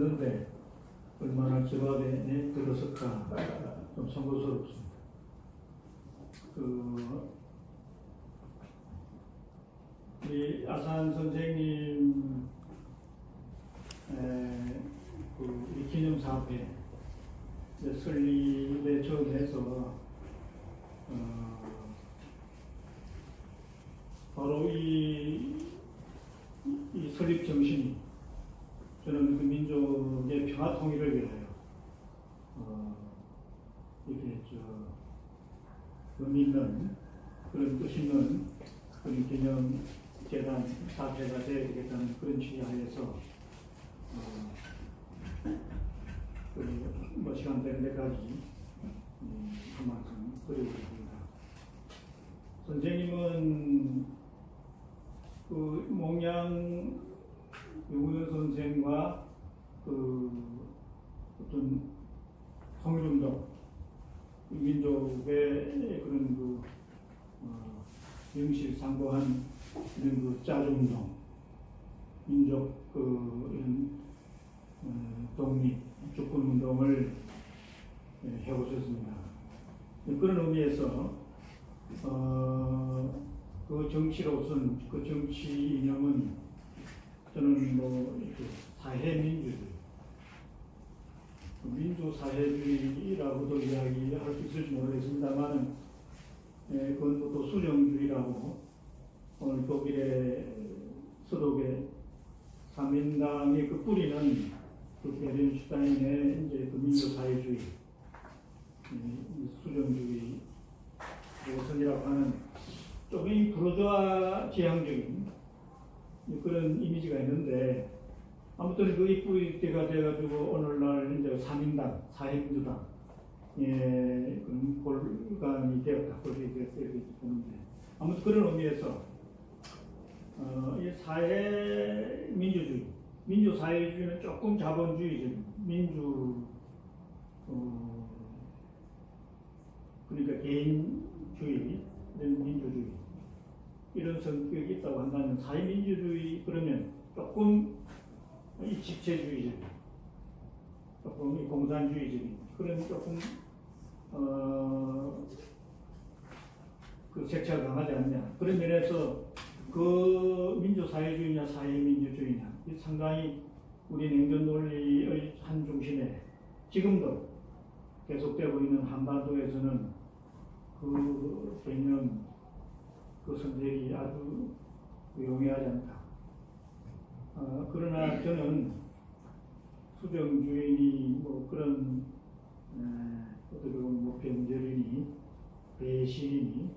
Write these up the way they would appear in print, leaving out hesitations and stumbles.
묻는데 얼마나 저밥에 들어설까 좀 송구스럽습니다. 우리 아산 선생님 이 기념사업회 설립에 처음해서 바로 이 설립 정신이 저는 그 민족의 평화 통일을 위하여 이렇게 의미 있는 그런 뜻 있는 그런 기념 재단 사업회가 되어야 되겠다는 그런 취지하에서 시간 되는 데까지 한 말씀 드리겠습니다. 선생님은 그 몽양 유구현 선생과 어떤 통일운동, 민족의 그런 명실상부한 이런 짜주운동, 민족 이런 독립, 주권운동을 해오셨습니다. 그런 의미에서 그 정치로서는 그 정치 이념은 저는 이렇게 사회민주주의, 민주사회주의라고도 이야기할 수 있을지 모르겠습니다만, 그건 또 수령주의라고 오늘 독일의 서독의 삼인당의 그 뿌리는 그 베른슈타인의 이제 그 민주사회주의, 수령주의, 선이라고 하는 조금 부르주아 지향적인 그런 이미지가 있는데, 아무튼 그 입구가 돼가지고 오늘날 이제 삼인당, 사회민주당, 그런 골간이 되었다, 그렇게 이렇게 보는데, 아무튼 그런 의미에서 이 사회민주주의, 민주사회주의는 조금 자본주의적, 그러니까 개인주의, 이런 민주주의, 이런 성격이 있다고 한다면 사회민주주의 그러면 조금 이 집체주의적인, 조금 이 공산주의적인 그런 조금 그 색채가 강하지 않냐, 그런 면에서 그 민주사회주의냐 사회민주주의냐 상당히 우리 냉전 논리의 한 중심에 지금도 계속되고 있는 한반도에서는 그 개념, 그 선택이 아주 용이하지 않다. 그러나 저는 수정주의니 그런 어떻게 보면 변절이니 배신이니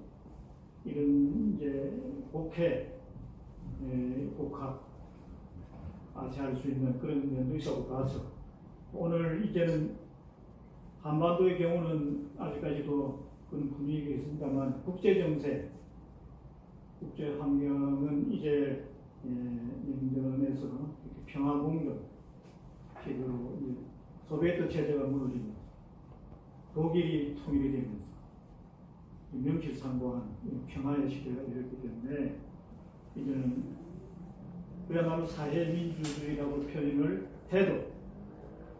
이런 이제 복해, 복합, 아치할 수 있는 그런 면도 있었고 봐서 오늘 이제는 한반도의 경우는 아직까지도 그런 분위기가 있습니다만 국제정세, 국제환경은 이제 냉전에서 평화공동 식으로 소비에트 체제가 무너지면서 독일이 통일이 되면서 명실상부한 평화의 시대가 이렇기 때문에 이제는 그야말로 사회민주주의라고 표현을 해도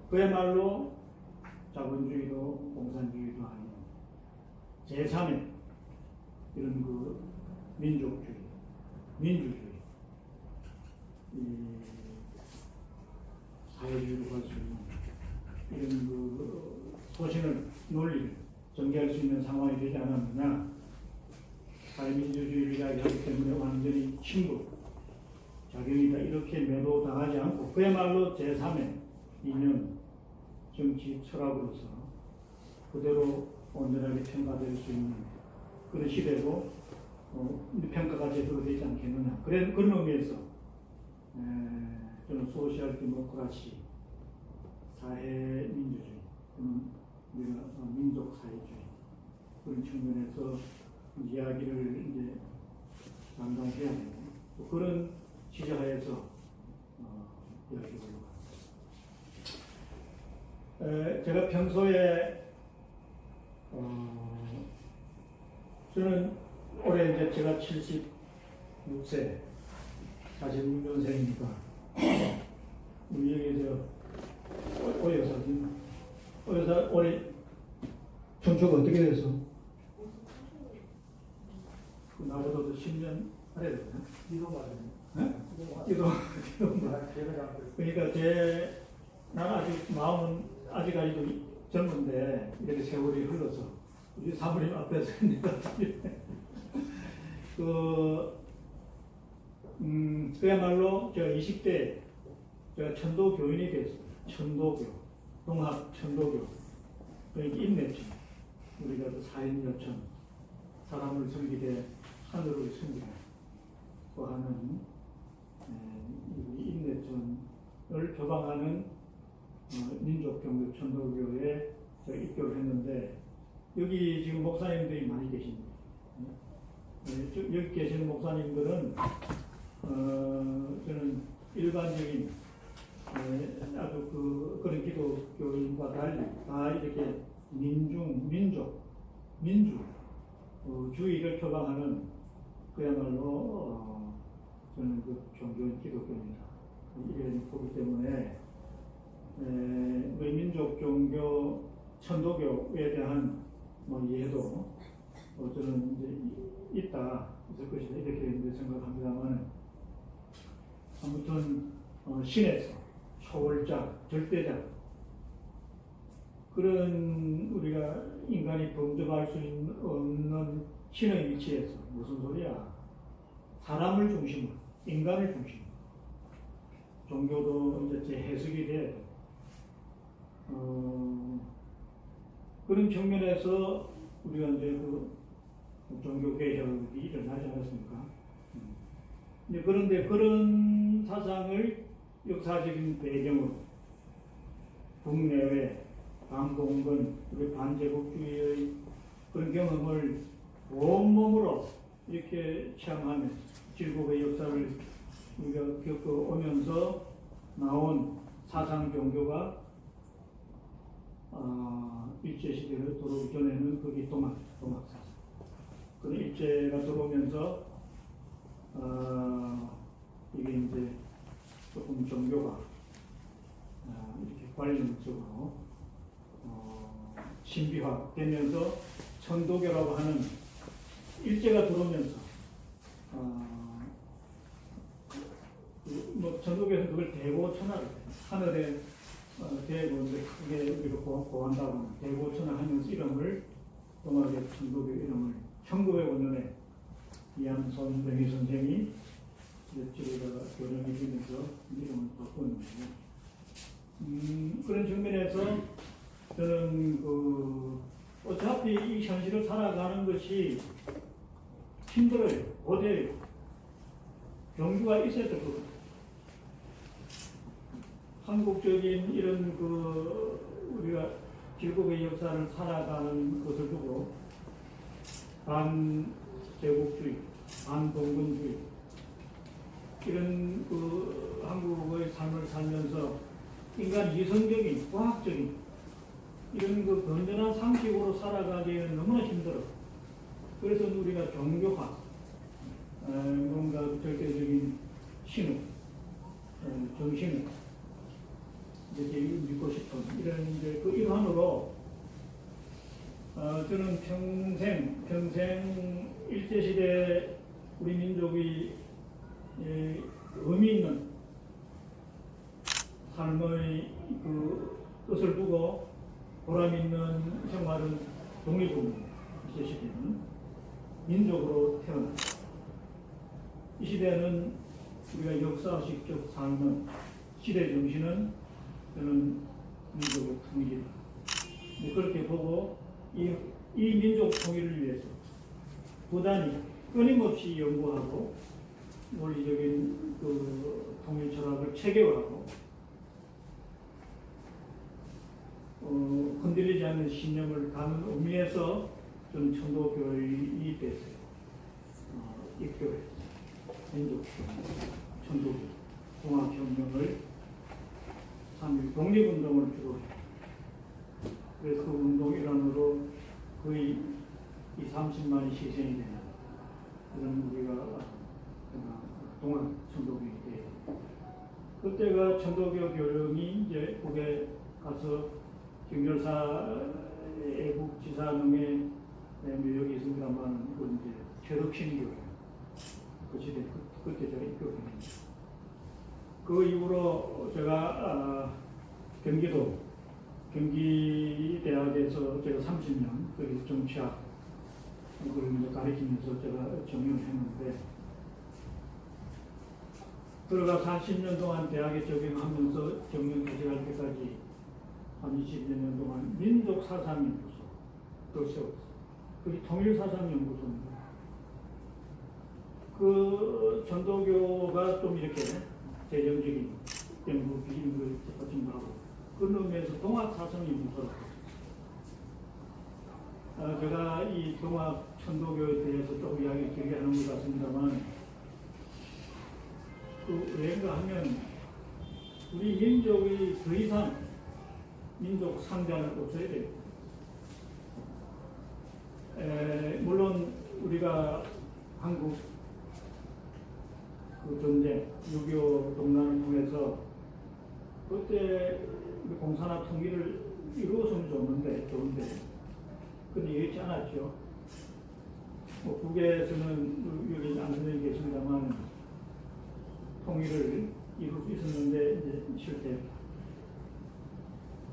그야말로 자본주의도 공산주의도 아닌 제3의 이런 그 민족주의, 민주주의, 사회주의로 할 수 있는 이런 그 소신을, 논리를 전개할 수 있는 상황이 되지 않았느냐. 사회민주주의를 이야기하기 때문에 완전히 친구, 작용이다 이렇게 매도당하지 않고 그야말로 제3의 이념, 정치 철학으로서 그대로 온전하게 평가될 수 있는 그런 시대고 평가가 제대로 되지 않겠느냐. 그런 의미에서 저는 소셜 디모크라시, 사회민주주의, 우리가 민족사회주의 그런 측면에서 이야기를 이제 담당해야 되고 그런 취지하에서 이야기하려고 합니다. 제가 평소에 저는 올해 이제 제가 76세, 46년생이니까 우리 여기 그래서 올해 전초가 어떻게 됐어? 그 나보다도 10년 아래 됐나? 이도 맞아요. 네? 이도 그러니까 나는 아직 마음은 아직까지도 젊은데 이렇게 세월이 흘러서 우리 사모님 앞에서 내가 그야말로 제가 20대 제가 천도 교인이 됐어요. 천도교, 동학 천도교. 그러니까 인내심. 우리가 그 사인여천, 사람을 섬기되 하늘을 섬기고 하는 이 인내천을 표방하는 민족경교 천도교에 제가 입교를 했는데 여기 지금 목사님들이 많이 계십니다. 여기 계시는 목사님들은 저는 일반적인 아주 그런 기독교인과 달리 다 이렇게 민주주의를 표방하는 그야말로 저는 그 종교인 기독교입니다. 이런 보기 때문에 민족 종교 천도교에 대한 이해도 저는 이제 있을 것이다 이렇게 생각합니다만 아무튼 신에서 초월자, 절대자 그런 우리가 인간이 범접할 수 없는 신의 위치에서 무슨 소리야? 사람을 중심으로, 인간을 중심으로 종교도 이제 재해석이 돼야 돼. 그런 측면에서 우리가 이제 그 종교 개혁이 일어나지 않았습니까? 그런데 그런 사상을 역사적인 배경으로 국내외 반공건, 우리 반제국주의의 그런 경험을 온몸으로 이렇게 체험하면서 질곡의 역사를 우리가 겪어오면서 나온 사상 종교가 일제시대로 들어오기 전에는 그게 동학사상. 그 일제가 들어오면서 이게 이제 조금 종교가 이렇게 관념적으로 신비화되면서 천도교라고 하는 일제가 들어오면서 천도교에서 그걸 대고천하를 하늘에 대고 이제 크게 우리가 고한다고 하는 대고천하 하면서 이름을 동학의 천도교 이름을 1905년에 이암손 병희 선생이 집에다가 교령이 되면서 이름을 바꿨는데 그런 측면에서 저는 어차피 이 현실을 살아가는 것이 힘들어요. 어려워요. 경주가 있어야 될 것 같아요. 한국적인 이런 우리가 길고의 역사를 살아가는 것을 두고 반제국주의, 반동군주의 이런 한국의 삶을 살면서 인간 이성적인, 과학적인 이런 건전한 상식으로 살아가기에는 너무나 힘들어. 그래서 우리가 종교화, 뭔가 절대적인 신앙, 정신을 이렇게 믿고 싶은 이런 이제 그 일환으로 저는 평생 일제시대 우리 민족이 의미 있는 삶의 뜻을 두고 보람 있는 생활은 독립운동, 일제시대는 민족으로 태어났다. 이 시대는 우리가 역사식적 삶은 시대 정신은 저는 민족의 통일이다. 그렇게 보고 이 민족 통일을 위해서 부단히 끊임없이 연구하고 논리적인 통일 철학을 체계화하고 흔들리지 않는 신념을 가는 의미에서 저는 천도교인이 됐어요. 입교했어요. 민족 천도교 공학혁명을 3.1 독립운동을 주로 해요. 그래서 그 운동 일환으로 거의 30만이 희생이 되는 그런 우리가 동학 천도교에 대해 그때가 천도교 교령이 이제 북에 가서 김열사 애국지사능에 묘역이 있습니다만 그건 이제 최덕신교회 그 시대 그때 제가 입교했습니다. 그 이후로 제가 경기대학에서 제가 30년 그리고 정치학 그걸 이제 가르치면서 제가 정년을 했는데 들어가 40년 동안 대학에 적용하면서 정년 가져갈 때까지 한 20여 년 동안 민족사상연구소 그걸 세웠어요. 그게 통일사상연구소입니다. 그 전도교가 좀 이렇게 재정적인 연구 비인을 거친 거하고 그런 의미에서 동학사상연구소라고 제가 이 동학 천도교에 대해서 조금 이야기 길게 하는 것 같습니다만 그 왜인가 하면 우리 민족이 더 이상 민족 상장을 고쳐야 돼요. 물론 우리가 한국 그 전쟁 6.25 동란을 통해서 그때 공산화 통일을 이루어서는 좋은데 근데 이렇지 않았죠. 뭐 북에서는 여기 안 선생님 계십니다만 통일을 이룰 수 있었는데 이제 실패.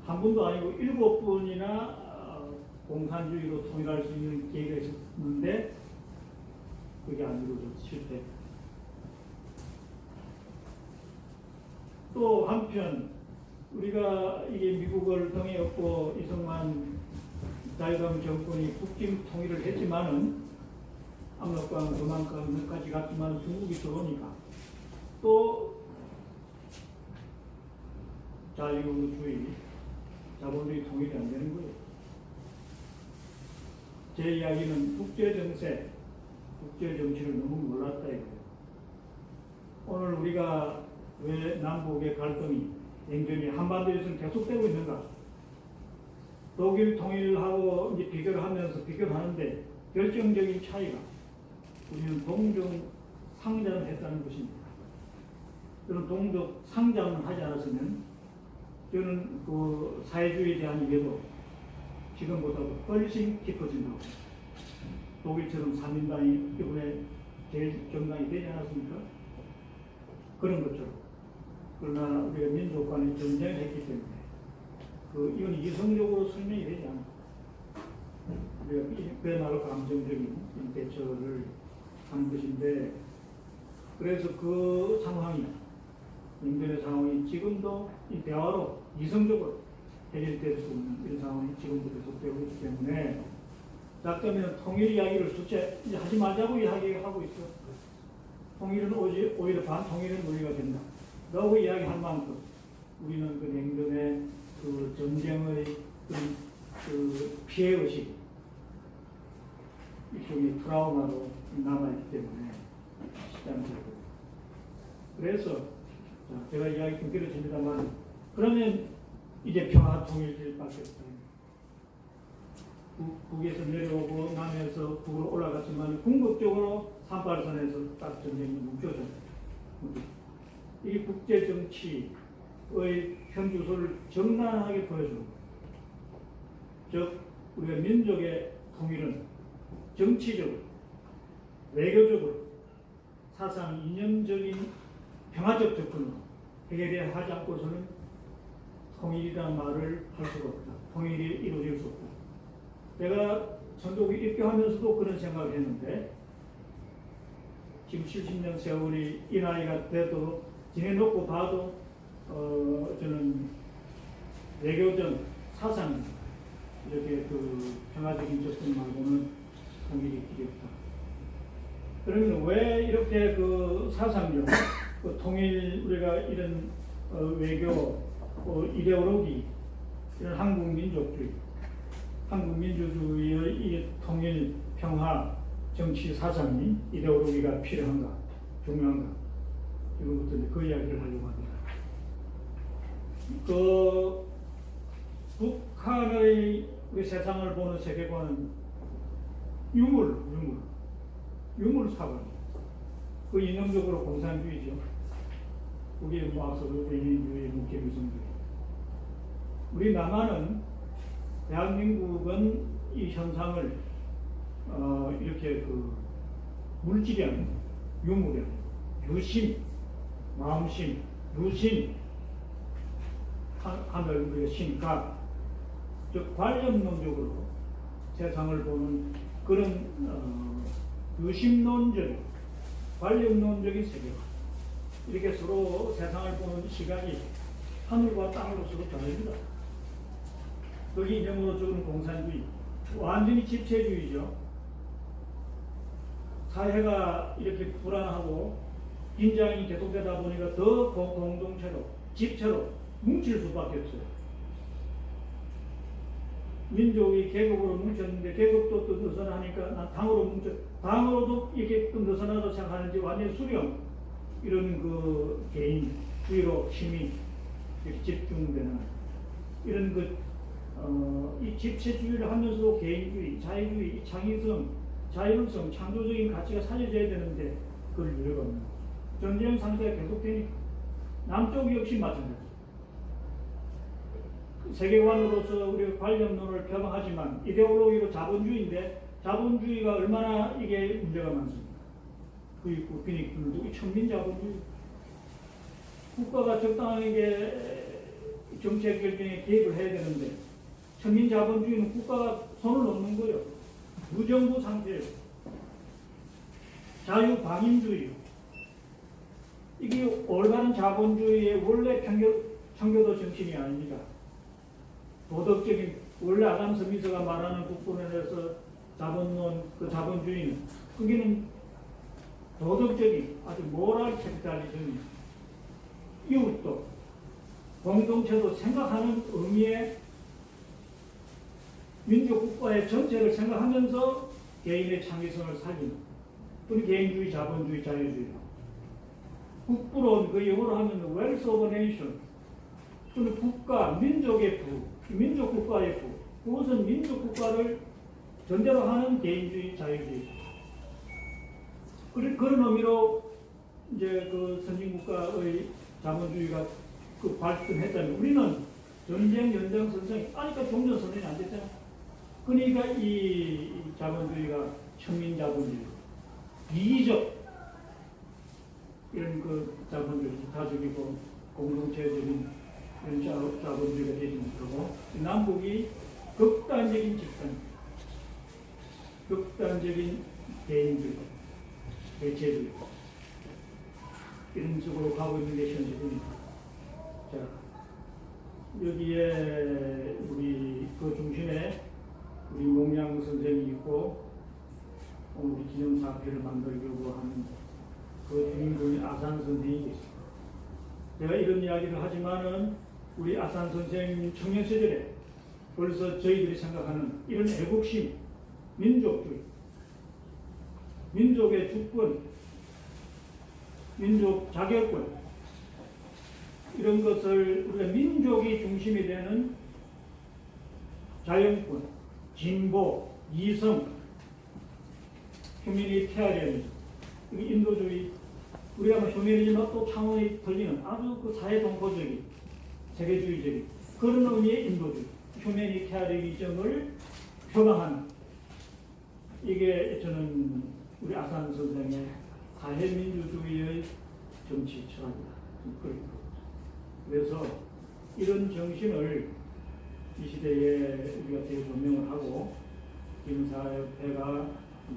한 분도 아니고 7분이나 공산주의로 통일할 수 있는 기회가 있었는데 그게 안 이루어져서 실패. 또 한편 우리가 이게 미국을 등에 업고 이승만 자유당 정권이 북진 통일을 했지만은 압록강 그만큼까지 갔지만 중국이 들어오니까 또 자유주의 자본주의 통일이 안 되는 거예요. 제 이야기는 국제정세, 국제정치를 너무 몰랐다 이거예요. 오늘 우리가 왜 남북의 갈등이 냉전이 한반도에서는 계속되고 있는가? 독일 통일하고 이제 비교를 하면서 비교를 하는데 결정적인 차이가 우리는 동종 상장을 했다는 것입니다. 저는 동족 상장을 하지 않았으면 저는 그 사회주의에 대한 이해도 지금보다도 훨씬 깊어진다고. 독일처럼 3인당이 이번에 제일 정당이 되지 않았습니까? 그런 것처럼. 그러나 우리가 민족 간에 전쟁을 했기 때문에 이건 이성적으로 설명이 되지 않아. 우리가 그야말로 감정적인 대처를 하는 것인데 그래서 그 상황이 인근의 상황이 지금도 이 대화로 이성적으로 해결될 수 없는 이런 상황이 지금도 계속되고 있기 때문에 작가는 통일 이야기를 수채 하지 말자고 이야기하고 있어. 통일은 오히려 반통일은 논리가 된다. 라고 이야기할 만큼 우리는 그 냉전의 그 전쟁의 그 피해의식 일종의 트라우마로 남아있기 때문에 쉽지 않고 그래서 제가 이야기 좀 길어집니다만 그러면 이제 평화 통일밖에 없다. 북에서 내려오고 남에서 북으로 올라갔지만 궁극적으로 38선에서 딱 전쟁이 뭉쳐졌다. 이 국제정치의 현주소를 정당하게 보여주는 것. 즉 우리가 민족의 통일은 정치적으로 외교적으로 사상 이념적인 평화적 접근으로 해결해야 하지 않고서는 통일이라는 말을 할 수가 없다. 통일이 이루어질 수 없다. 제가 전독이 입교하면서도 그런 생각을 했는데 지금 70년 세월이 이 나이가 돼도 지내놓고 봐도 저는 외교적 사상 이렇게 그 평화적인 접근 말고는 통일이 길이 없다. 그러면 왜 이렇게 그 사상적 그 통일 우리가 이런 외교 이데올로기 이런 한국민족주의 한국민주주의의 이 통일 평화 정치 사상이 이데올로기가 필요한가 중요한가 지금부터 그 이야기를 하려고 합니다. 그 북한의 우리 세상을 보는 세계관은 유물 사관. 그 이념적으로 공산주의죠. 그게 뭐 앞서도 레닌주의, 무케미성주의. 우리 남한은 대한민국은 이 현상을 이렇게 물질이 아닌 유무력, 유심, 마음심, 유심, 하늘 우리가 신각, 즉 관념론적으로 세상을 보는 그런 유심론적, 관념론적인 세계관, 이렇게 서로 세상을 보는 시각이 하늘과 땅으로 서로 다릅니다. 거기 이념으로 적은 공산주의, 완전히 집체주의죠. 사회가 이렇게 불안하고 긴장이 계속되다 보니까 더 공동체로, 집체로 뭉칠 수밖에 없어요. 민족이 계급으로 뭉쳤는데 계급도 또 느슨하니까 난 당으로 뭉쳐, 당으로도 이렇게 또 느슨하다고 생각하는지 완전 수령, 이런 개인주의로 힘이 이렇게 집중되는 이런 이 집체주의를 하면서도 개인주의, 자유주의, 창의성, 자율성, 창조적인 가치가 살려져야 되는데 그걸 잃어버립니다. 전쟁 상태가 계속되니까 남쪽 역시 마찬가지. 세계관으로서 우리가 관념론을 표방하지만 이데올로기로 자본주의인데 자본주의가 얼마나 이게 문제가 많습니다. 부익부, 빈익분도 천민자본주의. 국가가 적당하게 정책 결정에 개입을 해야 되는데 천민자본주의는 국가가 손을 놓는 거예요. 무정부 상태예요. 자유방임주의. 이게 올바른 자본주의의 원래 청교도 정신이 아닙니다. 도덕적인, 원래 아담 스미스가 말하는 국본에서 자본론, 자본주의는 거기는 도덕적인 아주 모랄 캐피탈리즘이 이웃도 공동체도 생각하는 의미의 민족국가의 전체를 생각하면서 개인의 창의성을 살리는 그런 개인주의, 자본주의, 자유주의. 국부론, 영어로 하면 wealth of a nation. 또는 국가, 민족의 부, 민족국가의 부. 그것은 민족국가를 전제로 하는 개인주의, 자유주의. 그런 의미로 이제 선진국가의 자본주의가 발전했다면 우리는 전쟁 연장선상이 아니까 종전선언이 안 됐잖아. 그러니까 이 자본주의가 천민자본주의, 이기적 이런 자본주의, 다죽이고 공동체적인 이런 자본주의가 되지 못하고 남북이 극단적인 집단, 극단적인 개인주의, 대체주의 이런 식으로 가고 있는 게 현실입니다. 자, 여기에 우리 중심에 우리 몽양 선생이 있고 우리 기념사업회를 만들려고 하는 주인공이 아산 선생이 있습니다. 제가 이런 이야기를 하지만은 우리 아산 선생님 청년 시절에 벌써 저희들이 생각하는 이런 애국심, 민족주의, 민족의 주권, 민족 자결권 이런 것을 우리가 민족이 중심이 되는 자연권, 진보, 이성, 휴머니테리언, 인도주의, 우리가 휴머니즘과 또 차원이 틀리는 아주 사회 동포적인, 세계주의적인 그런 의미의 인도주의, 휴머니테리즘을 표방하는 이게 저는 우리 아산 선생의 사회민주주의의 정치 철학이다. 그래서 이런 정신을 이 시대에 우리가 대조명을 하고 기념사협회가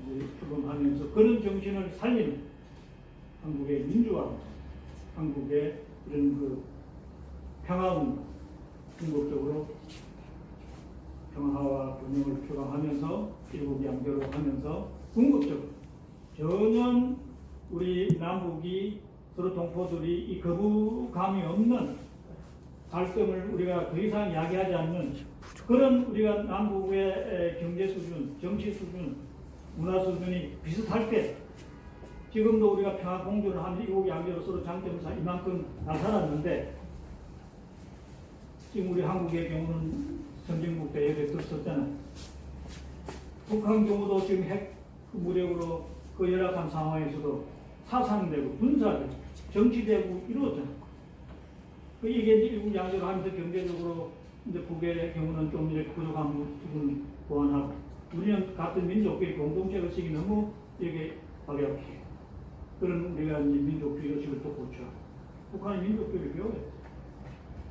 이제 출범하면서 그런 정신을 살리는 한국의 민주화, 한국의 이런 평화운동, 궁극적으로 평화와 분명을 표방하면서 일국양교로 하면서 궁극적으로 전혀 우리 남북이 서로 동포들이 이 거부감이 없는 갈등을 우리가 더 이상 야기하지 않는 그런 우리가 남북의 경제 수준, 정치 수준, 문화 수준이 비슷할 때 지금도 우리가 평화 공존을 하는 이국 양교로 서로 장점을 이만큼 나타났는데 지금 우리 한국의 경우는 선진국 때 예배 들었었잖아요. 북한 경우도 지금 핵 무력으로 그 열악한 상황에서도 사상되고 군사되고 정치되고 이루어졌잖아요. 이게 이제 일국 양조를 하면서 경제적으로 이제 북의 경우는 좀 이렇게 부족한 부분 보완하고, 우리는 같은 민족끼리 공동체 의식이 너무 이렇게 박약해. 그런 우리가 이제 민족주의 의식을 또 고쳐하고, 북한의 민족주의를 배워야 돼.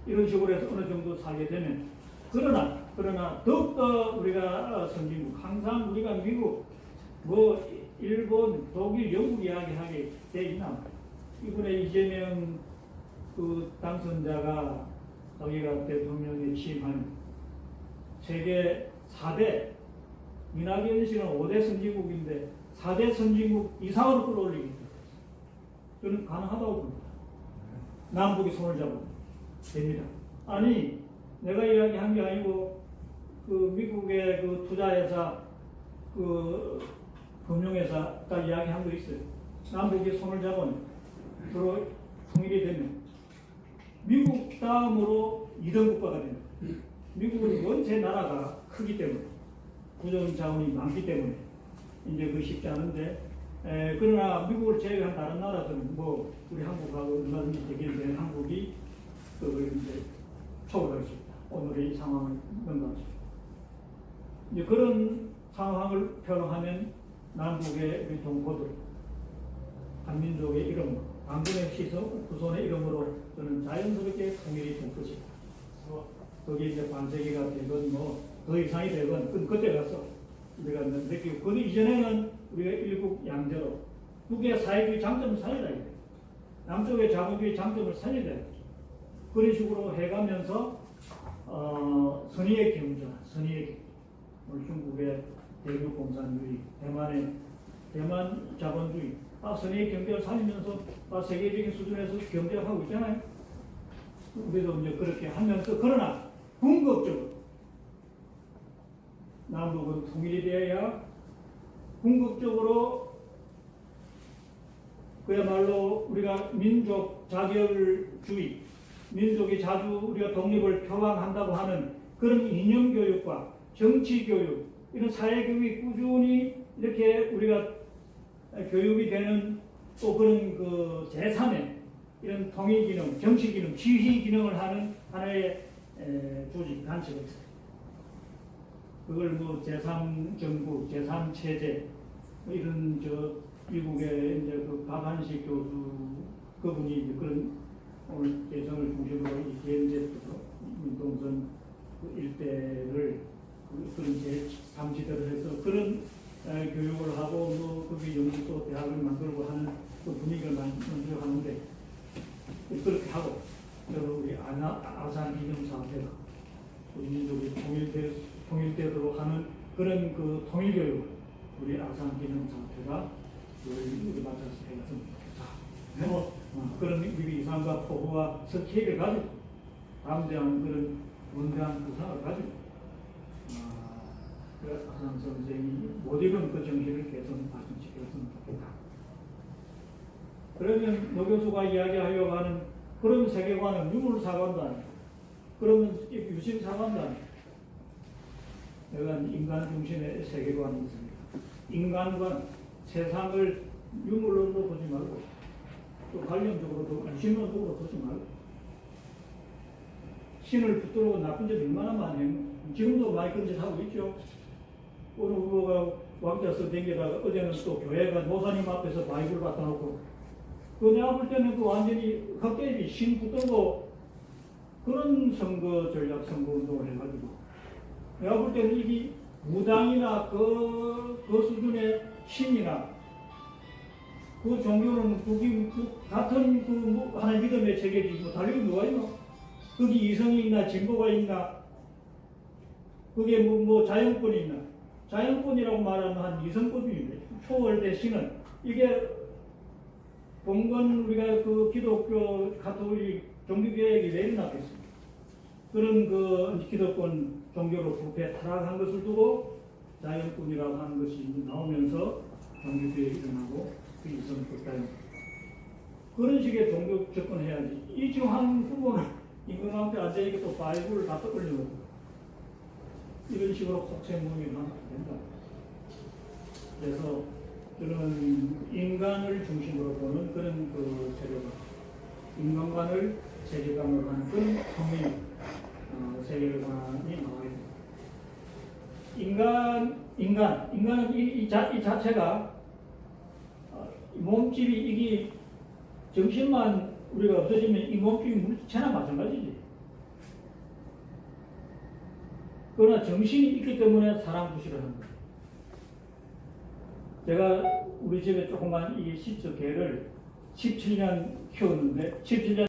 이런 식으로 해서 어느 정도 살게 되면, 그러나 더욱더 우리가 선진국, 항상 우리가 미국, 뭐 일본, 독일, 영국 이야기하게 돼 있나? 이번에 이재명 그 당선자가 자기가 대통령에 취임한 세계 4대, 이낙연 씨는 5대 선진국인데 4대 선진국 이상으로 끌어올리기 때문에 저는 가능하다고 봅니다. 남북이 손을 잡으면 됩니다. 아니, 내가 이야기한 게 아니고 그 미국의 그 투자회사, 그 금융회사가 이야기한 거 있어요. 남북이 손을 잡으면 서로 통일이 되면 미국 다음으로 2등 국가가 됩니다. 미국은 원체 나라가 크기 때문에, 구전 자원이 많기 때문에 이제 그 쉽지 않은데, 그러나 미국을 제외한 다른 나라들은 뭐 우리 한국하고 얼마든지 대결된 한국이 그걸 이제 초월할 수 있다. 오늘의 상황을 넘어갈 수 있다. 이제 그런 상황을 표현하면 남북의 우리 동포들, 한민족의 이름으로, 당군의 후손의 이름으로 저는 자연스럽게 통일이 될 것이다. 거기에 이제 반세기가 되건 뭐 더 이상이 되건 그때 가서 우리가 느끼고, 그 이전에는 우리가 일국 양제로 북의 사회주의 장점을 살려야 돼. 남쪽의 자본주의 장점을 살려야 돼. 그런 식으로 해가면서 선의의 경제, 선의의 오늘 중국의 대륙 공산주의, 대만 자본주의, 선의의 경제를 살리면서 세계적인 수준에서 경제를 하고 있잖아요. 우리도 이제 그렇게 하면서, 그러나 궁극적으로 남북은 통일이 되어야 궁극적으로 그야말로 우리가 민족 자결주의, 민족이 자주 우리가 독립을 표방한다고 하는 그런 이념교육과 정치교육, 이런 사회교육이 꾸준히 이렇게 우리가 교육이 되는 또 그런 그 제3의 이런 통일기능, 정치기능, 지휘기능을 하는 하나의 조직, 단체가 있어요. 그걸 뭐 제3정부, 제3체제, 뭐 이런 미국의 이제 그 박한식 교수, 그분이 이제 그런 오늘 개성을 중심으로 이 DMZ, 민동선 그 일대를 그런 제3지대를 해서 그런 교육을 하고 뭐 거기 연구소 대학을 만들고 하는 그 분위기를 만들어 가는데, 그렇게 하고 우리 아산 기념사업회가 우리 민족이 통일되도록 하는 그런 그 통일교육을 우리 아산 기념사업회가 우리 맡아서 해갔으면 좋겠다. 그런 우리 이상과 포부와 석회를 가지고 담대한 그런 원대한 구상을 가지고 아산 선생이 못 익은 그 정신을 개선 발전시켰으면 좋겠다. 그러면 노 교수가 이야기하려고 하는 그런 세계관은 유물사관도 아니고, 그러면 유심사관도 아니고, 내가 인간 중심의 세계관이 있습니다. 인간관, 세상을 유물론으로 보지 말고, 또 관련적으로도 유심론적으로 보지 말고, 신을 붙들고 나쁜 짓 얼마나 많이 해요. 지금도 많이 그런 짓 하고 있죠. 어느 후보가 왕자 써 댕기다가 어제는 또 교회가 모사님 앞에서 바이블 갖다 놓고, 내가 볼 때는 그 완전히 헛개비 신 붙들고 그런 선거 전략 선거 운동을 해가지고, 내가 볼 때는 이게 무당이나 그 수준의 신이나 그 종교는 같은 그 하나의 믿음의 체계지 뭐 달리고 누가 있나? 거기 이성이 있나 진보가 있나? 그게 뭐 자연권이 있나? 자연권이라고 말하면 한 이성권주의인데, 초월대 신은 이게 봉건 우리가 그 기독교 가톨릭 종교개혁이 왜 일어났겠습니까? 그런 그 기독권 종교로 부패 타락한 것을 두고 자연권이라고 하는 것이 나오면서 종교개혁이 일어나고 그 이성 국가에 그런 식의 종교 접근해야지. 이 지금 한 후보는 임금한테 앉아있게 또 바이블을 갖다 올려놓고 이런 식으로 혹세무민을 하면 안 된다. 그래서 저는 인간을 중심으로 보는 그런 그 세력을, 인간관을 세계관으로 하는 그런 통일 세계관이 나와 있습니다. 인간은 이 자체가 몸집이 이게 정신만 우리가 없어지면 이 몸집이 물체나 마찬가지지. 그러나 정신이 있기 때문에 사람 구실을 하는 거예요. 제가 우리 집에 조그만 이 시처 개를 17년 키웠는데 17년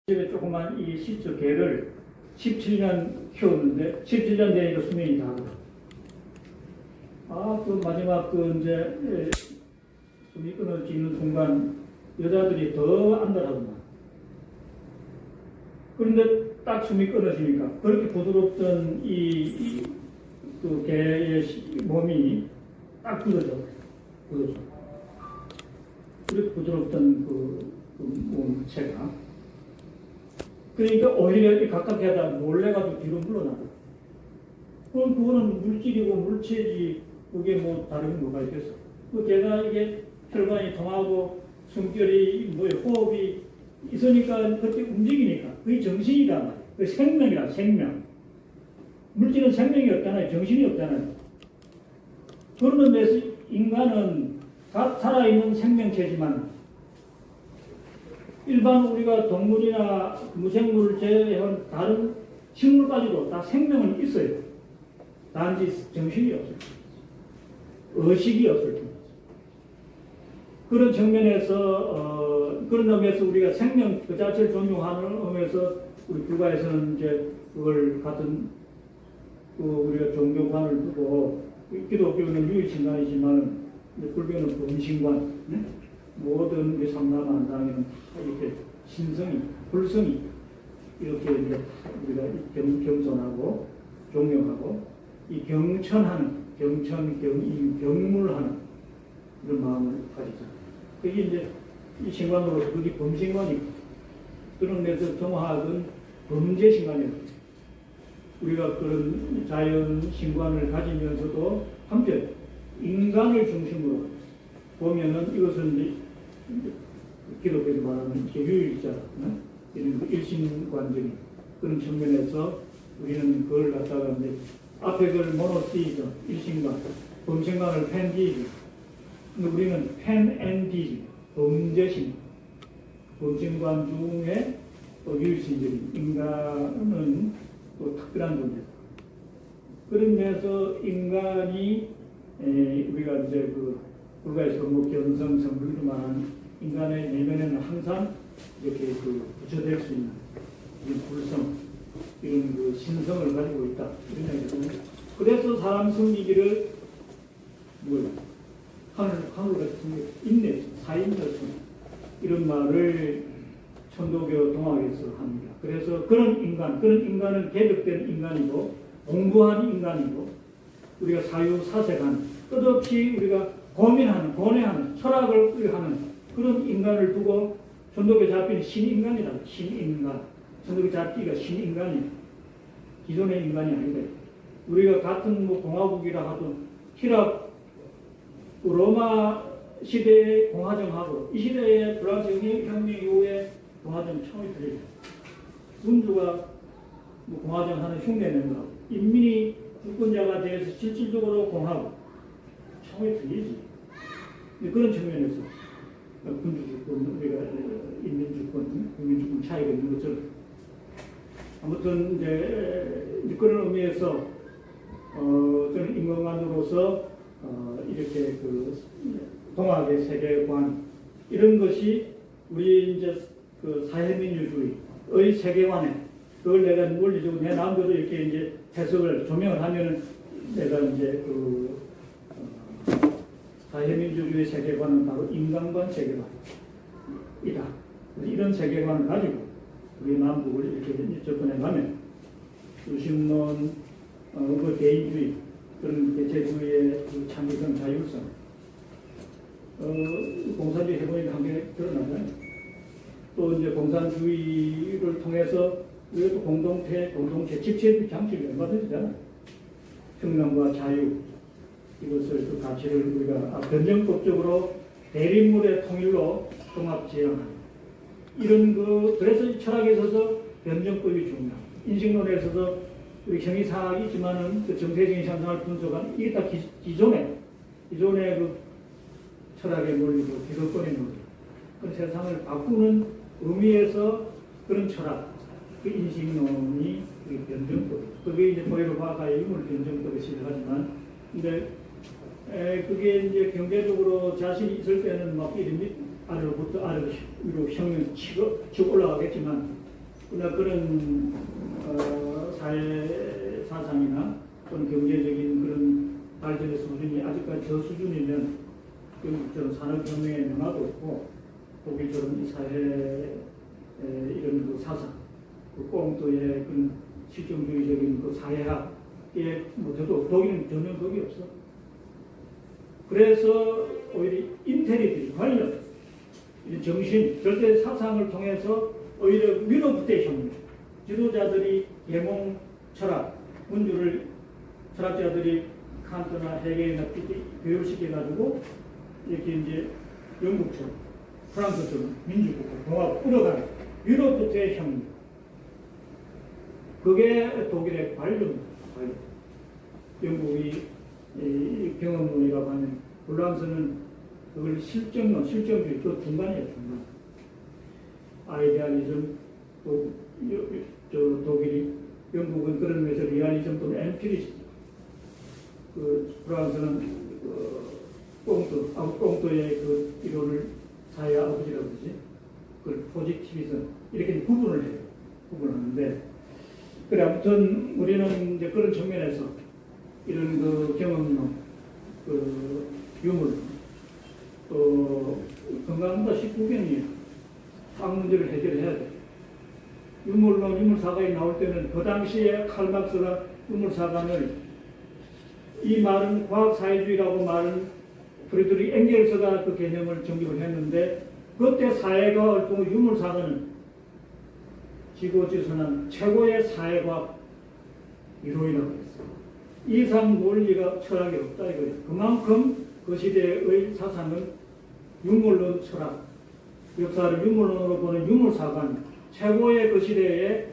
집에 조그만 이 시처 개를 17년 키웠는데 17년 되니까 수명이 다르다. 그 마지막 이제 숨이 끊어지는 순간 여자들이 더 안달하구나. 그런데 딱 숨이 끊어지니까 그렇게 부드럽던 그 개의 몸이 딱 굳어져. 그렇게 부드럽던 그 몸체가. 그러니까 오히려 가깝게 하다 몰래가지고 뒤로 물러나고. 그럼 그거는 물질이고 물체지, 그게 뭐 다른 뭐가 있겠어. 그 개가 이게 혈관이 통하고 숨결이 호흡이 있으니까 그렇게 움직이니까 그게 정신이다 말이야. 그 생명이라 생명. 물질은 생명이 없잖아요. 정신이 없잖아요. 그런 면에서 인간은 살아있는 생명체지만 일반 우리가 동물이나 무생물을 제외한 다른 식물까지도 다 생명은 있어요. 단지 정신이 없어요. 의식이 없을 뿐. 그런 측면에서 그런 의미에서 우리가 생명 그 자체를 존중하는 의미에서 우리 불가에서는 이제 그걸 같은 우리가 종교관을 두고 기독교는 유일신간이지만 불교는 범신관, 네? 모든 우리 삼라만당에는 이렇게 신성이, 불성이 이렇게 이제 우리가 겸손하고 존경하고 이 경천하는, 경물하는 그런 마음을 가지죠. 그게 이제 이 신관으로서 그게 범신관이고 그런 데서 정화학은 범죄신관이에요. 우리가 그런 자연 신관을 가지면서도 한편 인간을 중심으로 보면은 이것은 이제 기독교에서 말하는 유일자, 이런 그 일신관적인 그런 측면에서 우리는 그걸 갖다가 이제 앞에 그걸 모노티이즘, 일신관, 범신관을 팬디이즘, 근데 우리는 팬앤디즘, 범죄신, 범신관 중에 또 유일신적인 인간은 또 특별한 존재. 그런 면에서 인간이 우리가 이제 그 불가에서 뭐 견성, 성불로 말하는 인간의 내면에는 항상 이렇게 그 부처될 수 있는 이런 불성, 이런 그 신성을 가지고 있다. 이런 얘기거든요. 그래서 사람 섬기기를 하늘같이 인내, 사인자성 이런 말을 천도교 동학에서 합니다. 그래서 그런 인간은 개벽된 인간이고 공부한 인간이고 우리가 사유사색하는 끝없이 우리가 고민하는, 고뇌하는, 철학을 하는 그런 인간을 두고 천도교 잡기는 신인간이다. 신인간. 천도교 잡기가 신인간이에요. 기존의 인간이 아닌데 우리가 같은 뭐 공화국이라 하던 히랍, 로마 시대의 공화정하고 이 시대의 프랑스 혁명 이후에 공화정 처음이 틀려요. 군주가 뭐 공화정 하는 흉내내는 거, 인민이 주권자가 되어서 실질적으로 공화국 처음이 틀리지. 그런 측면에서 군주 주권, 우리가 인민 주권, 국민 주권 차이가 있는 것처럼 아무튼 이제 그런 의미에서 저는 인간관으로서 이렇게 그 동학의 세계관 이런 것이 우리 이제 그 사회민주주의의 세계관에 그걸 내가 논리적으로 내 마음대로 이렇게 이제 해석을 조명을 하면은 내가 이제 그 사회민주주의 세계관은 바로 인간관 세계관이다. 이런 세계관을 가지고 우리 남북을 이렇게 접근해 가면 유신론, 그 개인주의, 그런 대체주의의 그 창의성, 자율성, 공산주의 해보니까 한게 드러나잖아요. 또 이제 공산주의를 통해서 우리가 또 공동체, 집체 장치를 얼마든지 잖아요. 평등과 자유, 이것을 그 가치를 우리가 변정법적으로 대립물의 통일로 종합 지향하는 이런 그래서 철학에 있어서 변정법이 중요합니다. 인식론에서도 우리 형이상학이 있지만은 그 정세적인 현상을 분석한 이게 다 기존의 그 철학의 논리고 기독권의 논리, 그 세상을 바꾸는 의미에서 그런 철학, 그 인식론이 그 변정법, 그게 이제 보이로 과거의 유물 변정법에 시작하지만, 근데 그게 이제 경제적으로 자신이 있을 때는 막 이름이 아래로부터 아래로 위로 형을 치고 올라가겠지만, 그러나 그런 사회 사상이나 또는 경제적인 그런 발전의 수준이 아직까지 저 수준이면 영국처럼 산업혁명의 변화도 없고 독일처럼 이 사회 이런 그 사상, 그 꽁토의 그 실정주의적인 그 사회학에 뭐 저도 독일은 전혀 겁이 없어. 그래서 오히려 인텔리들이 관련 정신, 절대 사상을 통해서 오히려 위로부터의 혁명, 지도자들이 계몽 철학, 문주를 철학자들이 칸트나 헤겔이나 교육시켜가지고 이렇게 이제 영국처럼 프랑스처럼 민주국가, 동화가 끌어가는 위로부터의 혁명. 그게 독일의 관료입니다. 영국이 경험론이라고 하는 프랑스는 그걸 실정론, 실정주의, 그 중간이에요, 중간. 아이디얼리즘, 또 독일이, 영국은 그런 면에서 리얼리즘 또는 엠피리즘, 그 프랑스는 꽁토의 그 이론을 사회 아버지라고 그러지, 그 포지티비즘 이렇게 구분을 해요. 구분하는데, 그래 아무튼 우리는 이제 그런 측면에서 이런 그 경험론, 그 유물, 또 건강보다 19경이 학 문제를 해결해야 돼. 유물론, 유물사관이 나올 때는 그 당시에 칼막스가 유물사관을, 이 말은 과학사회주의라고 말은 프리드리히 엥겔스가 그 개념을 정립을 했는데, 그때 사회가 활동의 유물사관은 지고지선한 최고의 사회과학 이론이라고 했어요. 이상 논리가 철학이 없다 이거예요. 그만큼 그 시대의 사상은 유물론 철학, 역사를 유물론으로 보는 유물사관, 최고의 그 시대의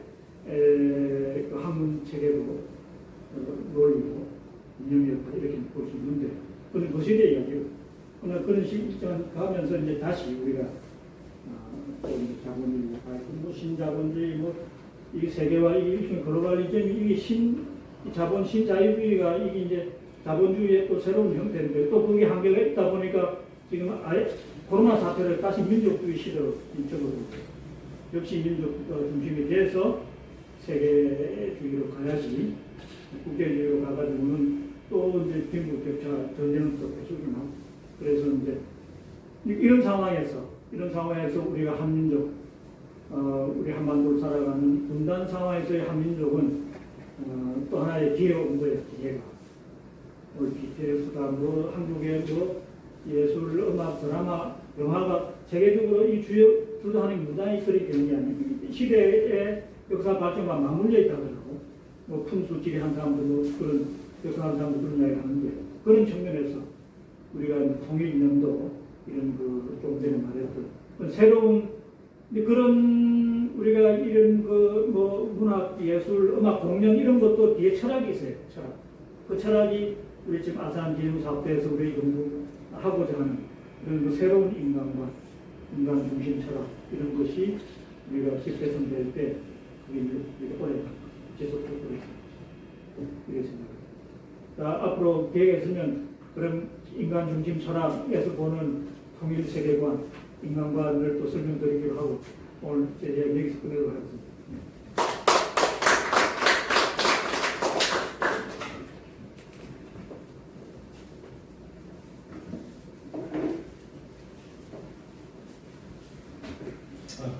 그 학문 체계로 논리고 이념이었다 이렇게 볼 수 있는데, 그건 그 시대 이야기예요. 그러나 그런 시점 가면서 이제 다시 우리가 또 자본주의, 뭐 신자본주의, 뭐 이 세계화, 이게 글로벌리즘이 이게 자본 신자유주의가 이게 이제 자본주의의 또 새로운 형태인데, 또 그게 한계가 있다 보니까 지금 아예 코로나 사태를 다시 민족주의 시대로 인적으로 역시 민족주의가 중심이 돼서 세계주의로 가야지, 국제주의로 가가지고는 또 이제 빈부격차 전쟁은 또 계속이나. 그래서 이제 이런 상황에서 우리가 한민족, 우리 한반도를 살아가는 분단 상황에서의 한민족은 또 하나의 기회가 온 거예요. 기회가. 우리 BTS가 뭐 한국의 뭐 예술, 음악, 드라마, 영화가 세계적으로 이 주도 하는 무단히 그리 되는 게 아니에요. 시대의 역사 발전과 맞물려 있다고 하고, 뭐 풍수지리 한 사람도 뭐 그런 역사한 사람도 그런 이야기 하는데, 그런 측면에서 우리가 통일연도 이런 그 좀 전에 말했던 새로운 그런 우리가 이런 그 뭐 문학, 예술, 음악, 공연 이런 것도 뒤에 철학이 있어요. 철학. 그 철학이 우리 지금 아산 기념사업대에서 우리 연구하고자 하는 이런 그 새로운 인간 중심 철학 이런 것이 우리가 집대성될 때 그게 이제 오래 지속적으로 이렇게 생각합니다. 앞으로 계획에 있으면 그런 인간 중심 철학에서 보는 통일 세계관, 인간관을 또 설명드리기로 하고 오늘 제 이야기 여기서 끝내도록 하겠습니다.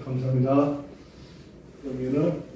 감사합니다. 그러면은